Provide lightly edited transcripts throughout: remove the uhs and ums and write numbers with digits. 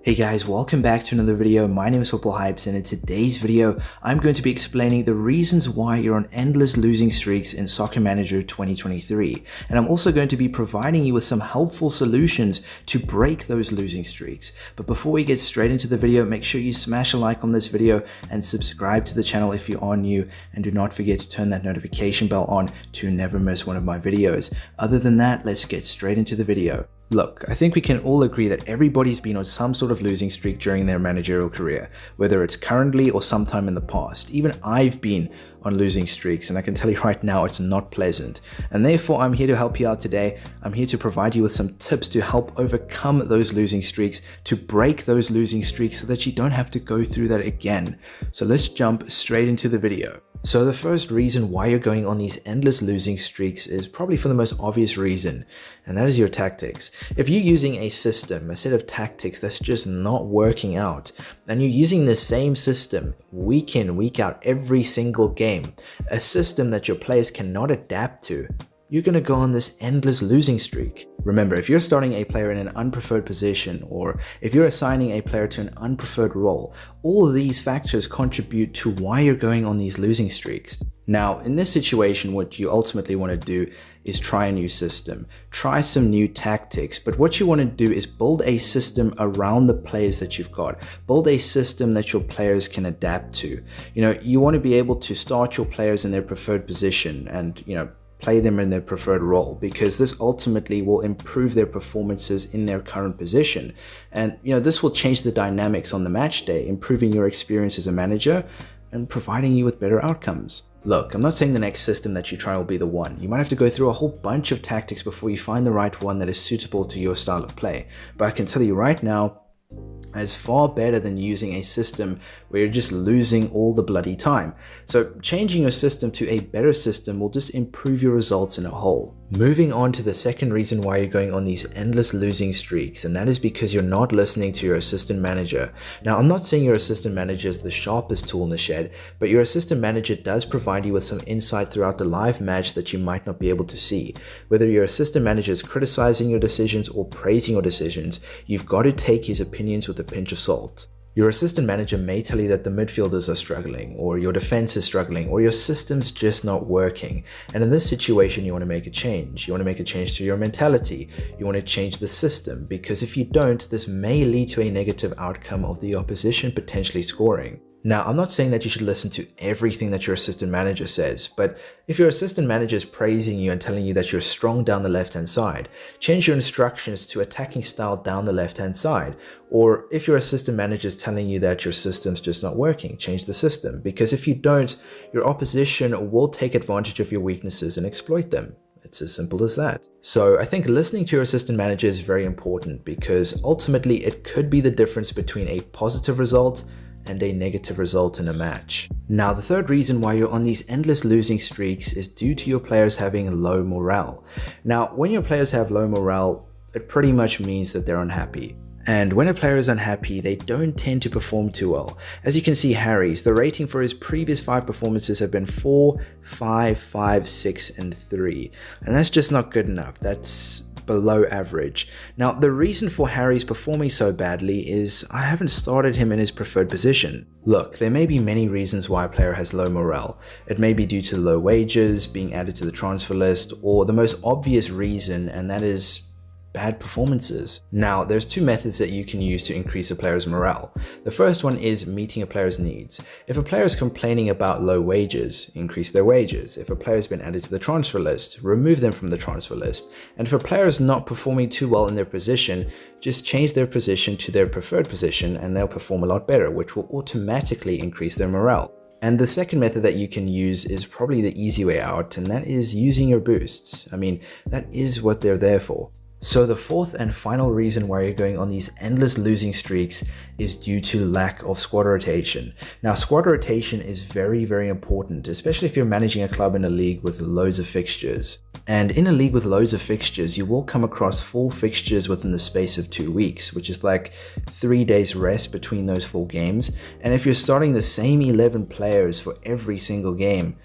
Hey guys, welcome back to another video. My name is Football Hypes, and in today's video, I'm going to be explaining the reasons why you're on endless losing streaks in Soccer Manager 2023. And I'm also going to be providing you with some helpful solutions to break those losing streaks. But before we get straight into the video, make sure you smash a like on this video and subscribe to the channel if you are new, and do not forget to turn that notification bell on to never miss one of my videos. Other than that, let's get straight into the video. Look, I think we can all agree that everybody's been on some sort of losing streak during their managerial career, whether it's currently or sometime in the past. Even I've been on losing streaks, and I can tell you right now it's not pleasant. And therefore, I'm here to help you out today. I'm here to provide you with some tips to help overcome those losing streaks, to break those losing streaks so that you don't have to go through that again. So let's jump straight into the video. So the first reason why you're going on these endless losing streaks is probably for the most obvious reason, and that is your tactics. If you're using a system, a set of tactics that's just not working out, and you're using the same system week in, week out, every single game, a system that your players cannot adapt to, you're going to go on this endless losing streak. Remember, if you're starting a player in an unpreferred position, or if you're assigning a player to an unpreferred role, all of these factors contribute to why you're going on these losing streaks. Now, in this situation, what you ultimately want to do is try a new system, try some new tactics, but what you want to do is build a system around the players that you've got, build a system that your players can adapt to. You want to be able to start your players in their preferred position and, play them in their preferred role, because this ultimately will improve their performances in their current position. And this will change the dynamics on the match day, improving your experience as a manager and providing you with better outcomes. Look, I'm not saying the next system that you try will be the one. You might have to go through a whole bunch of tactics before you find the right one that is suitable to your style of play. But I can tell you right now, it's far better than using a system where you're just losing all the bloody time. So changing your system to a better system will just improve your results in a whole. Moving on to the second reason why you're going on these endless losing streaks, and that is because you're not listening to your assistant manager. Now, I'm not saying your assistant manager is the sharpest tool in the shed, but your assistant manager does provide you with some insight throughout the live match that you might not be able to see. Whether your assistant manager is criticizing your decisions or praising your decisions, you've got to take his opinions with a pinch of salt. Your assistant manager may tell you that the midfielders are struggling, or your defense is struggling, or your system's just not working. And in this situation, you want to make a change. You want to make a change to your mentality. You want to change the system, because if you don't, this may lead to a negative outcome of the opposition potentially scoring. Now, I'm not saying that you should listen to everything that your assistant manager says, but if your assistant manager is praising you and telling you that you're strong down the left-hand side, change your instructions to attacking style down the left-hand side. Or if your assistant manager is telling you that your system's just not working, change the system, because if you don't, your opposition will take advantage of your weaknesses and exploit them. It's as simple as that. So I think listening to your assistant manager is very important, because ultimately it could be the difference between a positive result and a negative result in a match. Now, the third reason why you're on these endless losing streaks is due to your players having low morale. Now, when your players have low morale, it pretty much means that they're unhappy. And when a player is unhappy, they don't tend to perform too well. As you can see, Harry's, the rating for his previous 5 performances have been 4, 5, 5, 6, and 3. And that's just not good enough. That's below average. Now, the reason for Harry's performing so badly is I haven't started him in his preferred position. Look, there may be many reasons why a player has low morale. It may be due to low wages, being added to the transfer list, or the most obvious reason, and that is bad performances. Now, there's 2 methods that you can use to increase a player's morale. The first one is meeting a player's needs. If a player is complaining about low wages, increase their wages. If a player has been added to the transfer list, remove them from the transfer list. And if a player is not performing too well in their position, just change their position to their preferred position and they'll perform a lot better, which will automatically increase their morale. And the second method that you can use is probably the easy way out, and that is using your boosts. I mean, that is what they're there for. So the fourth and final reason why you're going on these endless losing streaks is due to lack of squad rotation. Now, squad rotation is very, very important, especially if you're managing a club in a league with loads of fixtures. And in a league with loads of fixtures, you will come across full fixtures within the space of 2 weeks, which is like 3 days rest between those full games. And if you're starting the same 11 players for every single game,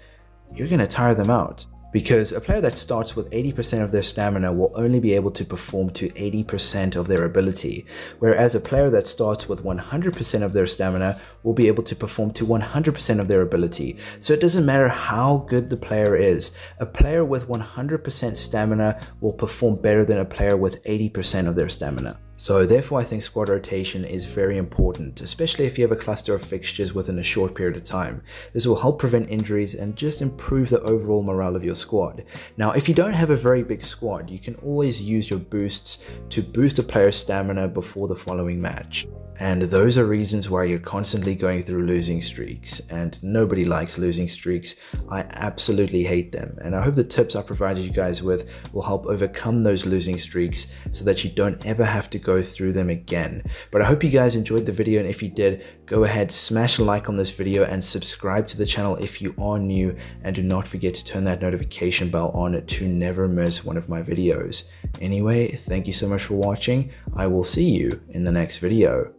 you're going to tire them out. Because a player that starts with 80% of their stamina will only be able to perform to 80% of their ability, whereas a player that starts with 100% of their stamina will be able to perform to 100% of their ability. So it doesn't matter how good the player is, a player with 100% stamina will perform better than a player with 80% of their stamina. So therefore I think squad rotation is very important, especially if you have a cluster of fixtures within a short period of time. This will help prevent injuries and just improve the overall morale of your squad. Now, if you don't have a very big squad, you can always use your boosts to boost a player's stamina before the following match. And those are reasons why you're constantly going through losing streaks, and nobody likes losing streaks. I absolutely hate them, and I hope the tips I provided you guys with will help overcome those losing streaks so that you don't ever have to go through them again. But I hope you guys enjoyed the video, and if you did, go ahead, smash a like on this video and subscribe to the channel if you are new, and do not forget to turn that notification bell on to never miss one of my videos. Anyway, thank you so much for watching. I will see you in the next video.